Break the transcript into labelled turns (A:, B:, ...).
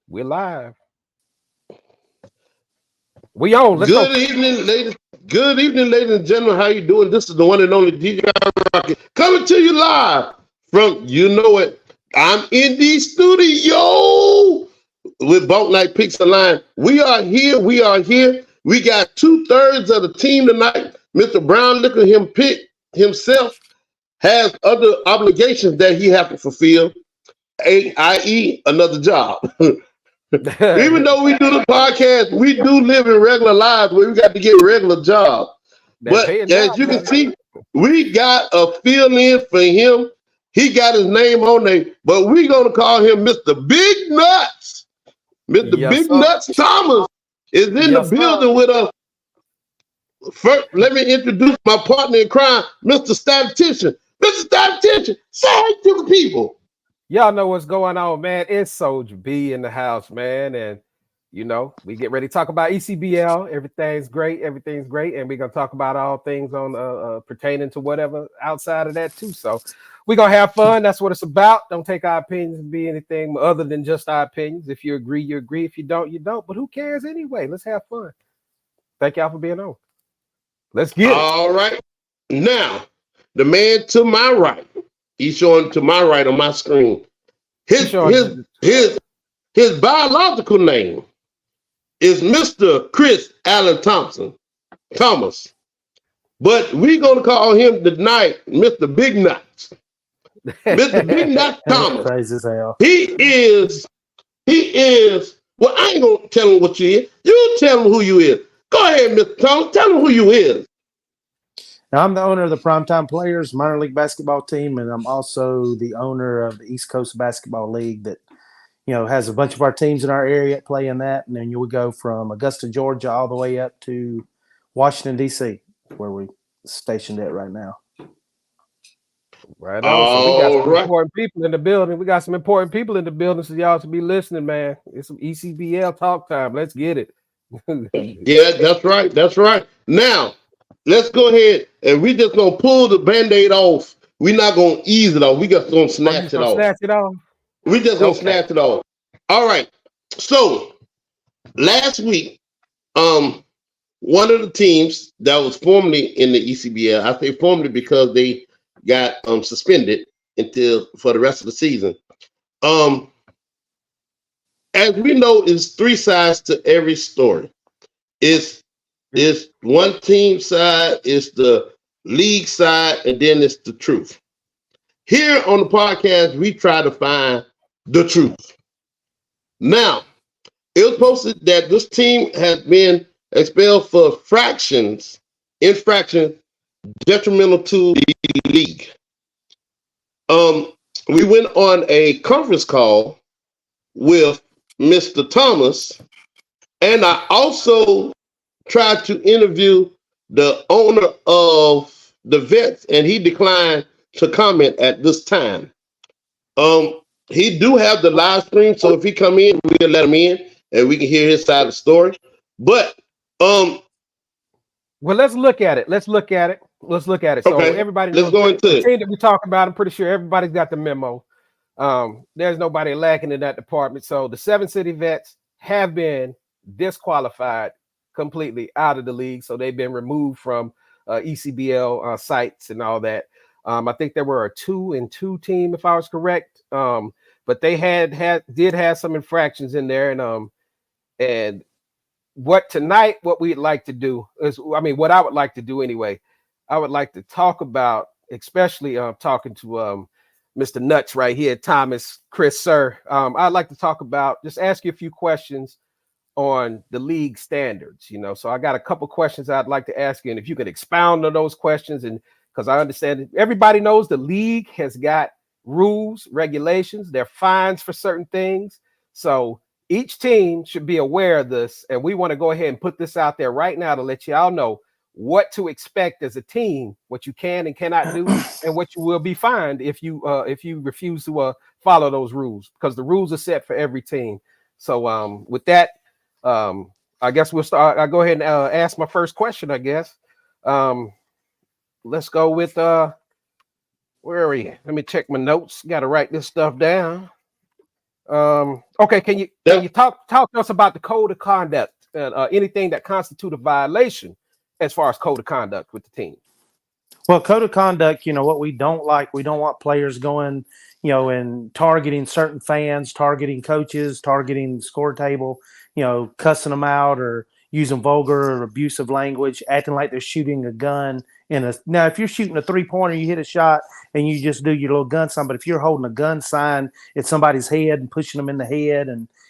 A: We're live. We on. Let's go.
B: Good evening, ladies. Good evening, ladies and gentlemen. How you doing? This is the one and only DJ Rocket coming to you live from you know it. I'm in the studio with Bouknight Picks the Line. We are here. We are here. We got 2/3 of the team tonight. Mr. Brown, look at him pick himself. Has other obligations that he has to fulfill, i.e., another job. Even though we do the podcast, we do live in regular lives where we got to get regular jobs. But as you can see, we got a fill-in for him. He got his name on there, but we're going to call him Mr. Big Nuts. Mr. Big Nuts Thomas is in the building with us. First, let me introduce my partner in crime, Mr. Statistician. Mr. Statistician, say hi to the people.
A: Y'all know what's going on, man. It's Soldier B in the house, man. And, you know, we get ready to talk about ECBL. Everything's great. Everything's great. And we're going to talk about all things on pertaining to whatever outside of that, too. So we're going to have fun. That's what it's about. Don't take our opinions and be anything other than just our opinions. If you agree, you agree. If you don't, you don't. But who cares anyway? Let's have fun. Thank y'all for being on. Let's get it.
B: All right. Now, the man to my right. He's showing to my right on my screen. His biological name is Mr. Chris Allen Thomas. But we're going to call him tonight Mr. Big Nuts. Mr. Big Nuts Thomas.
C: Crazy as hell.
B: He is, well, I ain't going to tell him what you is. You tell him who you is. Go ahead, Mr. Thomas. Tell him who you is.
C: Now, I'm the owner of the Primetime Players minor league basketball team, and I'm also the owner of the East Coast Basketball League that, you know, has a bunch of our teams in our area play in that. And then you would go from Augusta, Georgia, all the way up to Washington, D.C., where we're stationed at right now.
A: Right on. So we got some important people in the building. We got some important people in the building, so y'all should be listening, man. It's some ECBL talk time. Let's get it.
B: Yeah, that's right. That's right. Now, let's go ahead and we just gonna pull the Band-Aid off. We're not gonna ease it off. We just gonna snatch it off.
A: Snatch it off.
B: We just gonna snatch it off. All right. So last week, one of the teams that was formerly in the ECBL, I say formerly because they got suspended for the rest of the season. As we know, it's three sides to every story. It's one team side, it's the league side, and then it's the truth. Here on the podcast, we try to find the truth. Now, it was posted that this team has been expelled for infractions detrimental to the league. We went on a conference call with Mr. Thomas, and I also tried to interview the owner of the Vets, and he declined to comment at this time. He do have the live stream, so if he come in, we'll let him in, and we can hear his side of the story. But
A: well, let's look at it. So
B: okay,
A: everybody,
B: let's go into
A: the
B: it.
A: team that we talk about. I'm pretty sure everybody's got the memo. There's nobody lacking in that department. So the 7 City Vets have been disqualified completely out of the league. So they've been removed from ECBL sites and all that. I think there were a 2-2 team, if I was correct. But they did have some infractions in there. And what we'd like to do is, what I would like to do anyway, I would like to talk about, especially talking to Mr. Nuts right here, Thomas, Chris, sir. I'd like to talk about, just ask you a few questions on the league standards, you know. So I got a couple questions I'd like to ask you, and if you could expound on those questions, and because I understand everybody knows the league has got rules, regulations, there are fines for certain things. So each team should be aware of this, and we want to go ahead and put this out there right now to let y'all know what to expect as a team, what you can and cannot do, and what you will be fined if you refuse to follow those rules, because the rules are set for every team. So with that, I guess we'll start. I'll go ahead and ask my first question, I guess. Let's go with where are we? Let me check my notes. Got to write this stuff down. Okay, can you talk to us about the code of conduct and anything that constitute a violation as far as code of conduct with the team?
C: Well, code of conduct, what we don't like, we don't want players going, and targeting certain fans, targeting coaches, targeting the score table, cussing them out or using vulgar or abusive language, acting like they're shooting a gun now, if you're shooting a 3-pointer, you hit a shot and you just do your little gun sign. But if you're holding a gun sign at somebody's head and pushing them in the head and,